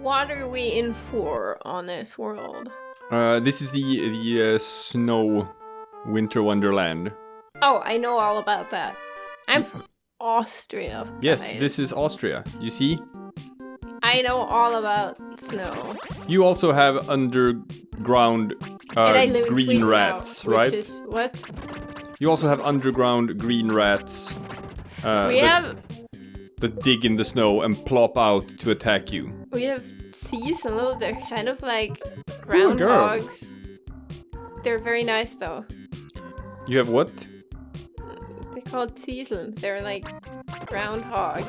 what are we in for on this world? This is the snow winter wonderland. Oh, I know all about that. I'm from Austria. Yes, guys. this is Austria. You see? I know all about snow. You also have underground And I live in green Sweden rats, now, right? Which is what? You also have underground green rats. We have that dig in the snow and plop out to attack you. seasonal. They're kind of like Ooh, girl. groundhogs. They're very nice though. You have what? They're called seasonal. They're like groundhog,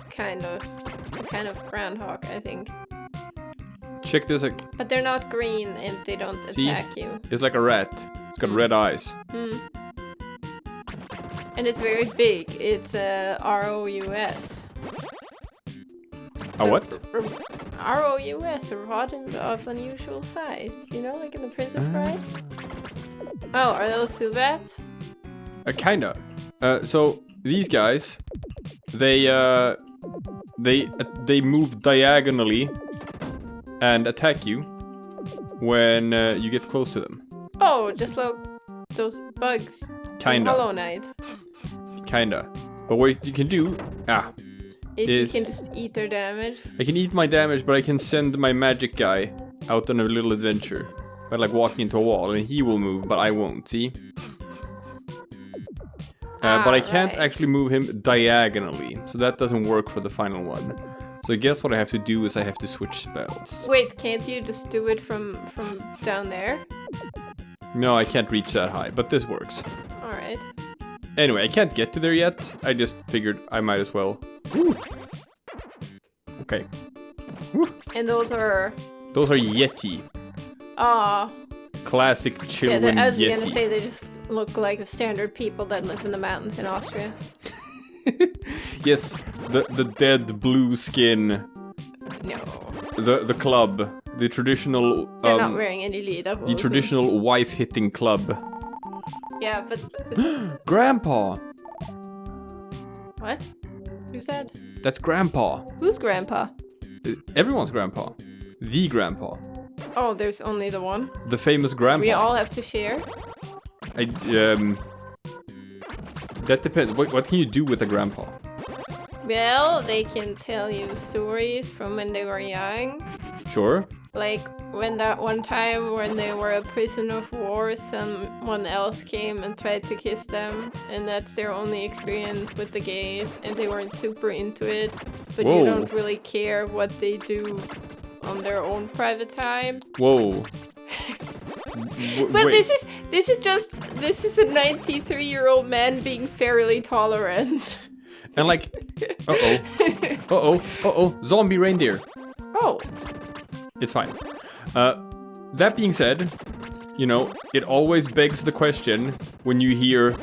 kind of groundhog, I think. Check this out. But they're not green and they don't attack you. It's like a rat. It's got red eyes. And it's very big. It's a ROUS. A what? ROUS, a rodent of unusual size. You know, like in The Princess Bride? Oh, are those Subats? Kinda. So these guys, they move diagonally and attack you when you get close to them. Oh, just like those bugs. Kinda. In Hollow Knight. Kinda. But what you can do, is you can just eat their damage. I can eat my damage, but I can send my magic guy out on a little adventure by like walking into a wall, and he will move, but I won't. See? But I can't actually move him diagonally, so that doesn't work for the final one. So I guess what I have to do is I have to switch spells. Wait, can't you just do it from down there? No, I can't reach that high, but this works. Alright. Anyway, I can't get to there yet. I just figured I might as well. Woo. Okay. Woo. And those are... Those are Yeti. Classic chillwind I was Yeti. gonna say they just look like the standard people that live in the mountains in Austria. Yes, the dead blue skin. No. The club. The traditional... They're not wearing any leader. The traditional wife-hitting club. Yeah, but... Grandpa! What? Who's that? That's Grandpa. Who's Grandpa? Everyone's Grandpa. The Grandpa. Oh, there's only the one? The famous Grandpa. We all have to share? That depends. What can you do with a Grandpa? Well, they can tell you stories from when they were young. Sure. Like, when that one time when they were a prisoner of war, someone else came and tried to kiss them, and that's their only experience with the gays, and they weren't super into it, but Whoa. you don't really care what they do on their own private time. Whoa. But this is a 93-year-old man being fairly tolerant. And like, zombie reindeer. Oh. It's fine. That being said, you know, it always begs the question when you hear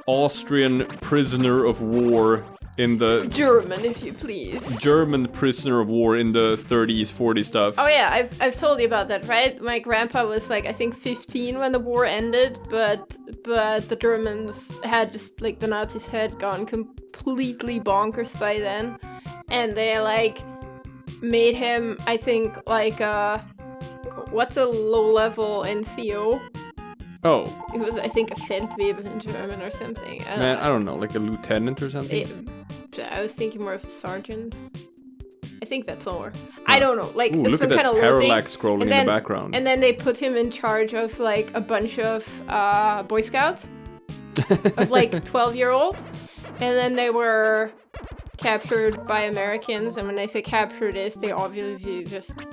Austrian prisoner of war in the... German, if you please. German prisoner of war in the 30s, 40s stuff. Oh yeah, I've told you about that, right? My grandpa was like, I think 15 when the war ended, but the Germans had just, like, the Nazis had gone completely bonkers by then. And they, like, made him, I think, like, what's a low-level NCO? Oh. It was, I think, a Feldwebel in German or something. I don't know, like a lieutenant or something? I was thinking more of a sergeant. I think that's lower. I don't know, like look some at kind that of parallax scrolling in the background. And then they put him in charge of like a bunch of Boy Scouts of like 12-year-olds, and then they were captured by Americans. And when I say captured, they obviously just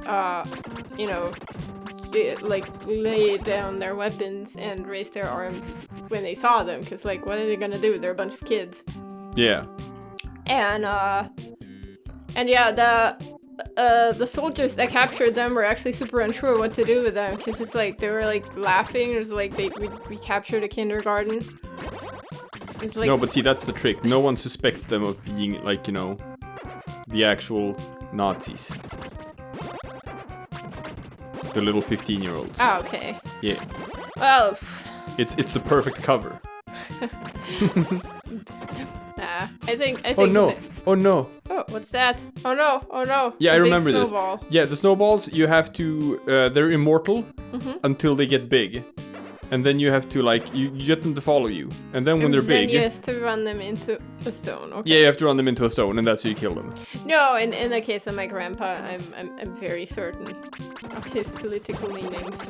like lay down their weapons and raise their arms when they saw them, because like what are they gonna do? They're a bunch of kids. Yeah. And yeah, the soldiers that captured them were actually super unsure what to do with them, because it's like they were like laughing. It was like we captured a kindergarten. It's like, no, but see, that's the trick. No one suspects them of being like, you know, the actual Nazis. The little 15-year-olds. Oh, okay. Yeah. Well, it's the perfect cover. Nah, I think. Oh no! Oh no! Oh. what's that? Oh no. Yeah, I A big remember this. snowball. Yeah, the snowballs, you have to... they're immortal until they get big. And then you have to, like, you get them to follow you. And then when they're big... then you have to run them into a stone, okay? Yeah, you have to run them into a stone, and that's how you kill them. No, in the case of my grandpa, I'm very certain of his political leanings.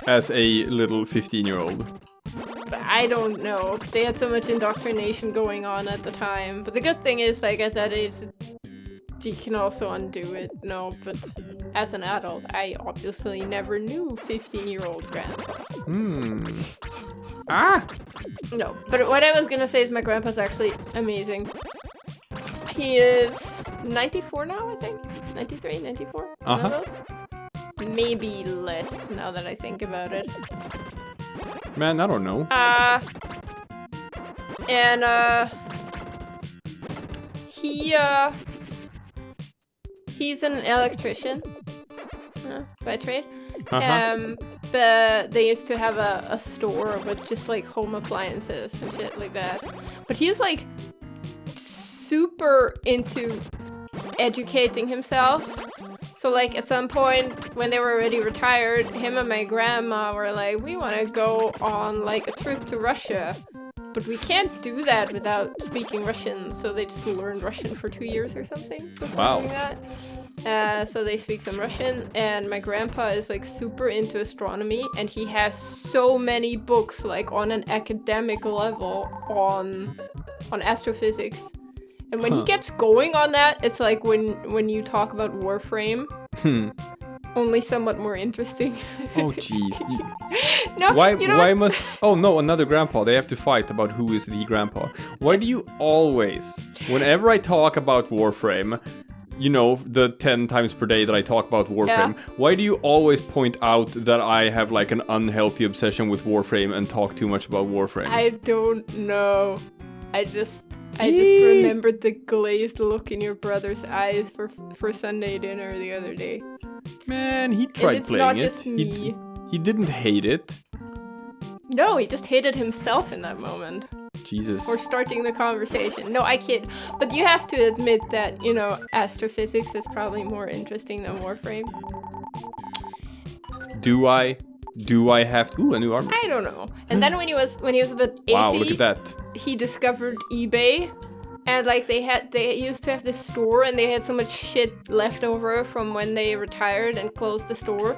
As a little 15-year-old. But I don't know. They had so much indoctrination going on at the time. But the good thing is, like, at that age, you can also undo it. No, but as an adult, I obviously never knew 15-year-old grandpa. No, but what I was gonna say is my grandpa's actually amazing. He is 94 now, I think? 93, 94? One of those? Maybe less, now that I think about it. Man, I don't know. He's an electrician by trade. But they used to have a store with just like home appliances and shit like that. But he's like super into educating himself. So like at some point when they were already retired, him and my grandma were like, we want to go on like a trip to Russia. But we can't do that without speaking Russian, so they just learned Russian for 2 years or something before doing that. So they speak some Russian, and my grandpa is like super into astronomy, and he has so many books like on an academic level on astrophysics. And when he gets going on that, it's like when you talk about Warframe. Only somewhat more interesting. Oh jeez. No, why must... Oh no, another grandpa. They have to fight about who is the grandpa. Why do you always, whenever I talk about Warframe, you know, the 10 times per day that I talk about Warframe, why do you always point out that I have like an unhealthy obsession with Warframe and talk too much about Warframe? I don't know. I just remembered the glazed look in your brother's eyes for Sunday dinner the other day. Man, he tried playing it. It's not just me. He didn't hate it. No, he just hated himself in that moment. Jesus. For starting the conversation. No, I kid. But you have to admit that, you know, astrophysics is probably more interesting than Warframe. Do I have to? Ooh, a new armor. I don't know. And then when he was about 80, wow, look at that. He discovered eBay. And like they used to have this store, and they had so much shit left over from when they retired and closed the store.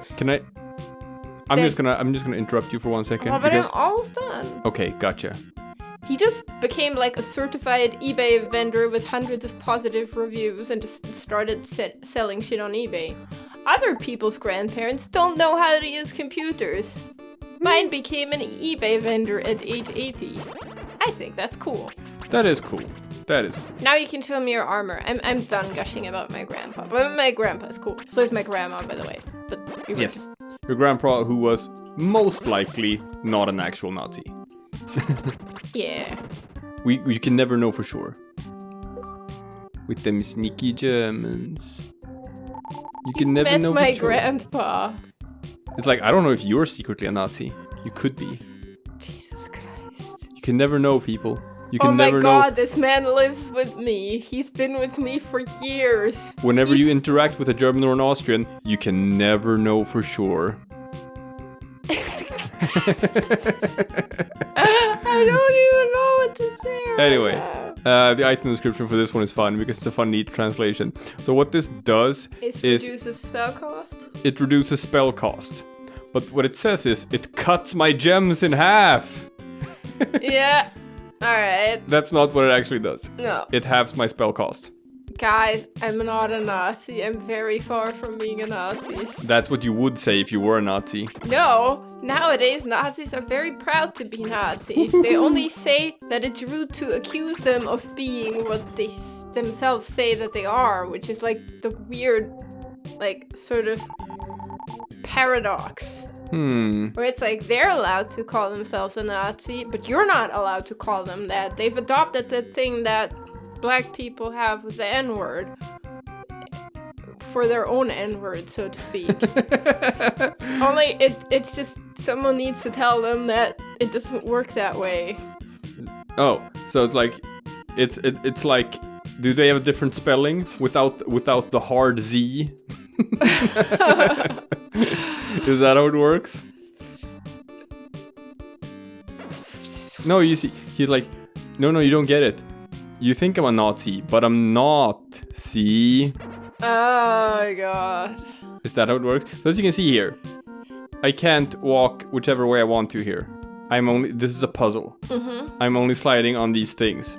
I'm just gonna interrupt you for 1 second. Oh, but I'm almost done. Okay, gotcha. He just became like a certified eBay vendor with hundreds of positive reviews and just started selling shit on eBay. Other people's grandparents don't know how to use computers. Mine became an eBay vendor at age 80. I think that's cool. That is cool. That is cool. Now you can show me your armor. I'm done gushing about my grandpa. But my grandpa is cool. So is my grandma, by the way. But yes. Your grandpa, who was most likely not an actual Nazi. Yeah. You can never know for sure. With them sneaky Germans. You can never know for sure. Met my grandpa. It's like, I don't know if you're secretly a Nazi. You could be. Jesus Christ. You can never know, people. You can never know. Oh my god, know. this man lives with me. He's been with me for years. Whenever you interact with a German or an Austrian, you can never know for sure. I don't even know what to say right Anyway, now. the item description for this one is fun because it's a fun, neat translation. So what this does is... reduces spell cost? It reduces spell cost. But what it says is, it cuts my gems in half! Yeah, alright. That's not what it actually does. No. It halves my spell cost. Guys, I'm not a Nazi. I'm very far from being a Nazi. That's what you would say if you were a Nazi. No, nowadays Nazis are very proud to be Nazis. They only say that it's rude to accuse them of being what they themselves say that they are, which is like the weird, like, sort of paradox. Where it's like they're allowed to call themselves a Nazi, but you're not allowed to call them that. They've adopted the thing that Black people have with the N-word for their own N-word, so to speak. Only it's just someone needs to tell them that it doesn't work that way. Oh, so it's like it's like Do they have a different spelling without the hard Z? Is that how it works? No, you see, he's like, no, you don't get it. You think I'm a Nazi, but I'm not. See? Oh my god. Is that how it works? So as you can see here, I can't walk whichever way I want to here. This is a puzzle. I'm only sliding on these things.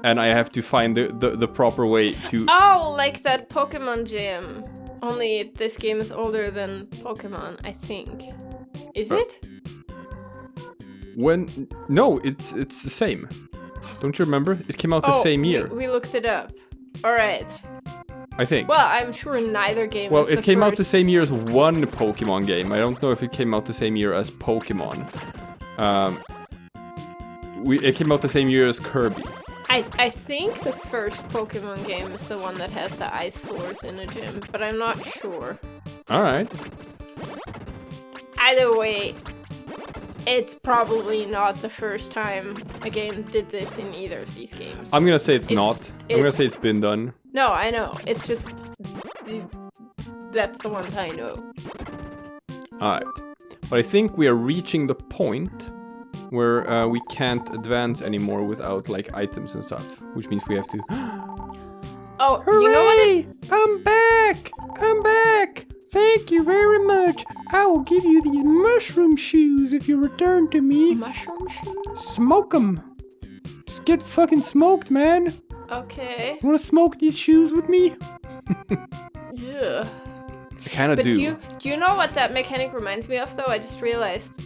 And I have to find the proper way to... Oh, like that Pokemon gym. Only this game is older than Pokemon, I think. Is it? No, it's the same. Don't you remember? It came out the same year. We looked it up. Alright. I think. Well, I'm sure neither game Well, is it came out the same year as one Pokemon game. I don't know if it came out the same year as Pokemon. It came out the same year as Kirby. I think the first Pokemon game is the one that has the ice floors in a gym, but I'm not sure. Alright. Either way, it's probably not the first time a game did this in either of these games. I'm gonna say it's not. I'm gonna say it's been done. No, I know. It's just... that's the ones I know. Alright. But I think we are reaching the point where we can't advance anymore without like items and stuff. Which means we have to... Oh, hooray! You know what I'm back! I'm back! Thank you very much. I will give you these mushroom shoes if you return to me. Mushroom shoes? Smoke them. Just get fucking smoked, man. Okay. You wanna smoke these shoes with me? Yeah. I kinda do. Do you know what that mechanic reminds me of though? I just realized.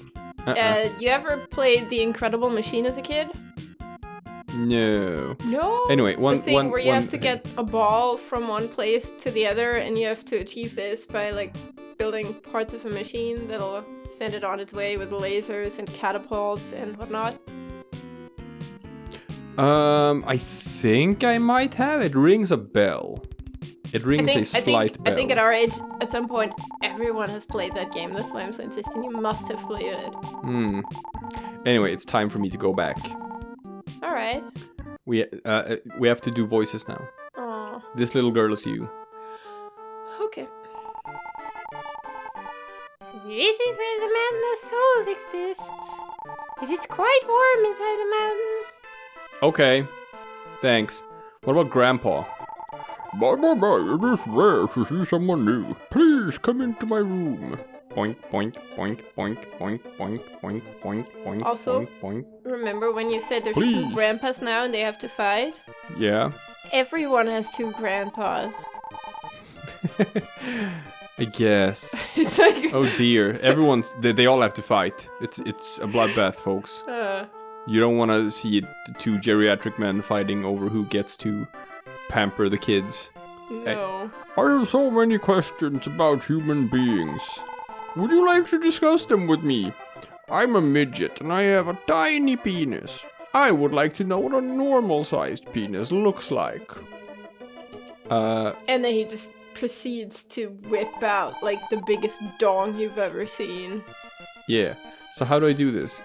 You ever played The Incredible Machine as a kid? No. No? Anyway, the thing where you have to get a ball from one place to the other, and you have to achieve this by like building parts of a machine that'll send it on its way with lasers and catapults and whatnot. I think I might have. It rings a bell. It rings a slight bell. I think at our age, at some point, everyone has played that game. That's why I'm so insisting you must have played it. Anyway, it's time for me to go back. All right. We have to do voices now. Aww. This little girl is you. Okay. This is where the mountain of souls exists. It is quite warm inside the mountain. Okay. Thanks. What about Grandpa? Bye, it is rare to see someone new. Please come into my room. Boink, boink, boink, boink, boink, boink, boink, boink, boink. Also, boink, boink. Remember when you said there's Please. 2 grandpas now and they have to fight? Yeah. Everyone has 2 grandpas. I guess. It's like... Oh dear. They all have to fight. It's a bloodbath, folks. You don't want to see 2 geriatric men fighting over who gets to pamper the kids. No. I have so many questions about human beings. Would you like to discuss them with me? I'm a midget and I have a tiny penis. I would like to know what a normal-sized penis looks like. And then he just proceeds to whip out like the biggest dong you've ever seen. Yeah. So how do I do this?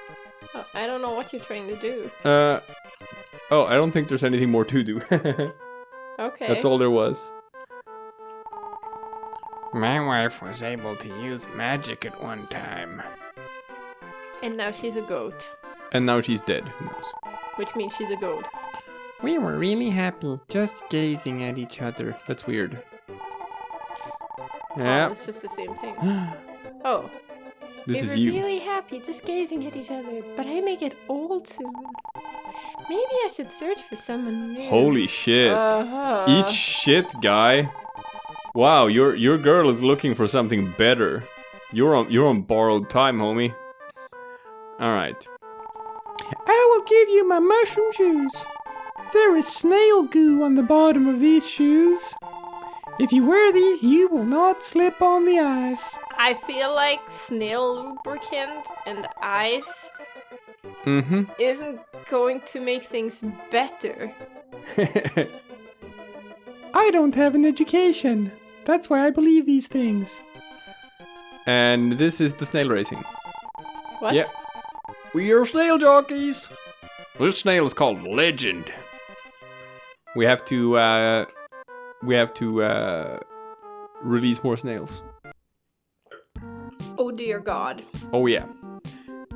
Oh, I don't know what you're trying to do. Oh, I don't think there's anything more to do. Okay. That's all there was. My wife was able to use magic at one time. And now she's a goat. And now she's dead. Who knows? Which means she's a goat. We were really happy, just gazing at each other. That's weird. Oh, Yeah. it's just the same thing. Oh. This we is were you. really happy just gazing at each other, but I may get old soon. Maybe I should search for someone new. Holy shit. Uh-huh. Eat shit, guy. Wow, your girl is looking for something better. You're on borrowed time, homie. Alright. I will give you my mushroom shoes. There is snail goo on the bottom of these shoes. If you wear these, you will not slip on the ice. I feel like snail lubricant and ice isn't going to make things better. I don't have an education. That's why I believe these things. And this is the snail racing. What? Yeah. We are snail jockeys. This snail is called Legend. We have to release more snails. Oh dear God. Oh yeah.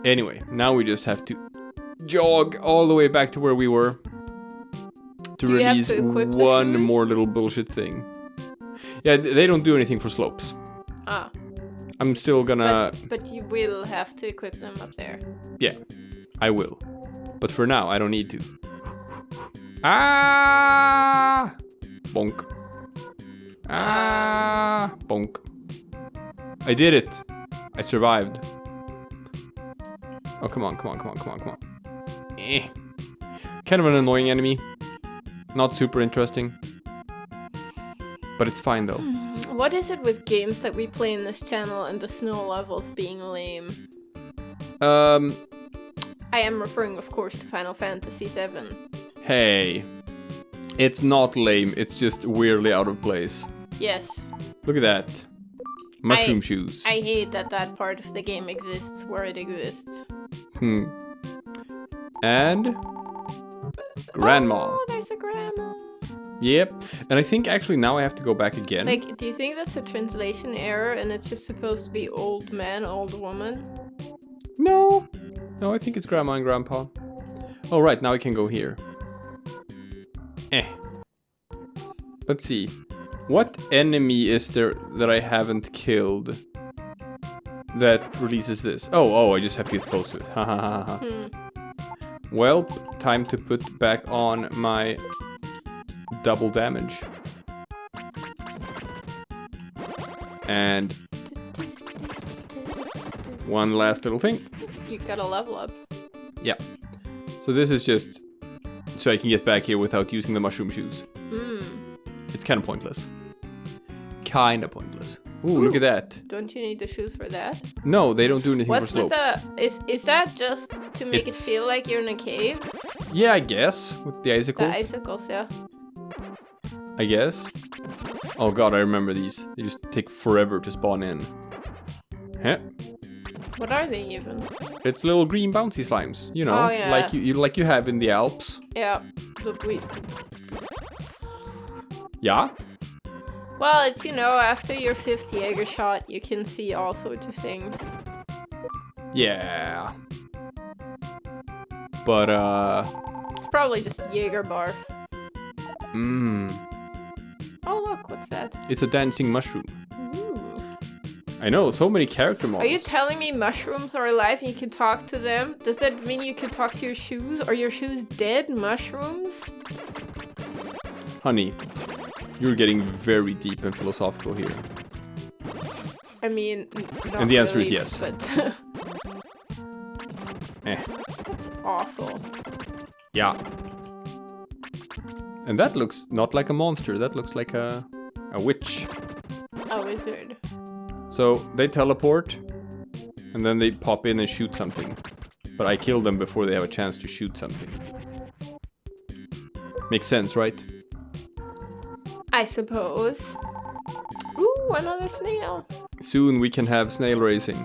Anyway, now we just have to jog all the way back to where we were to Do you have release to equip the one shoes? more little bullshit thing. Yeah, they don't do anything for slopes. Ah. I'm still gonna... But you will have to equip them up there. Yeah, I will. But for now, I don't need to. Ah! Bonk. Ah! Bonk. I did it. I survived. Oh, come on. Eh. Kind of an annoying enemy. Not super interesting. But it's fine though. What is it with games that we play in this channel and the snow levels being lame? I am referring, of course, to Final Fantasy VII. Hey. It's not lame, it's just weirdly out of place. Yes. Look at that. Mushroom shoes. I hate that part of the game exists where it exists. And... Grandma. Oh, there's a grandma. Yep. And I think actually now I have to go back again. Like, do you think that's a translation error and it's just supposed to be old man, old woman? No. No, I think it's grandma and grandpa. Oh, right, now I can go here. Let's see. What enemy is there that I haven't killed that releases this? Oh, I just have to get close to it. Ha ha ha ha. Well, time to put back on my double damage. And one last little thing. You gotta level up. Yeah. So this is just so I can get back here without using the mushroom shoes. It's kind of pointless. Ooh, look at that. Don't you need the shoes for that? No, they don't do anything What's for slopes. with the... Is that just to make it feel like you're in a cave? Yeah, I guess. With the icicles. The icicles, yeah. I guess. Oh god, I remember these. They just take forever to spawn in. Huh? What are they even? It's little green bouncy slimes. You know, Oh, yeah. like you have in the Alps. Yeah. Yeah? Well, it's, after your 5th Jaeger shot, you can see all sorts of things. Yeah. But, It's probably just Jaeger barf. Oh, look, what's that? It's a dancing mushroom. Ooh. I know, so many character models. Are you telling me mushrooms are alive and you can talk to them? Does that mean you can talk to your shoes? Are your shoes dead mushrooms? Honey, you're getting very deep and philosophical here. I mean, not And the answer is really, yes. But That's awful. Yeah. And that looks not like a monster, that looks like a witch. A wizard. So they teleport, and then they pop in and shoot something. But I kill them before they have a chance to shoot something. Makes sense, right? I suppose. Ooh, another snail. Soon we can have snail racing.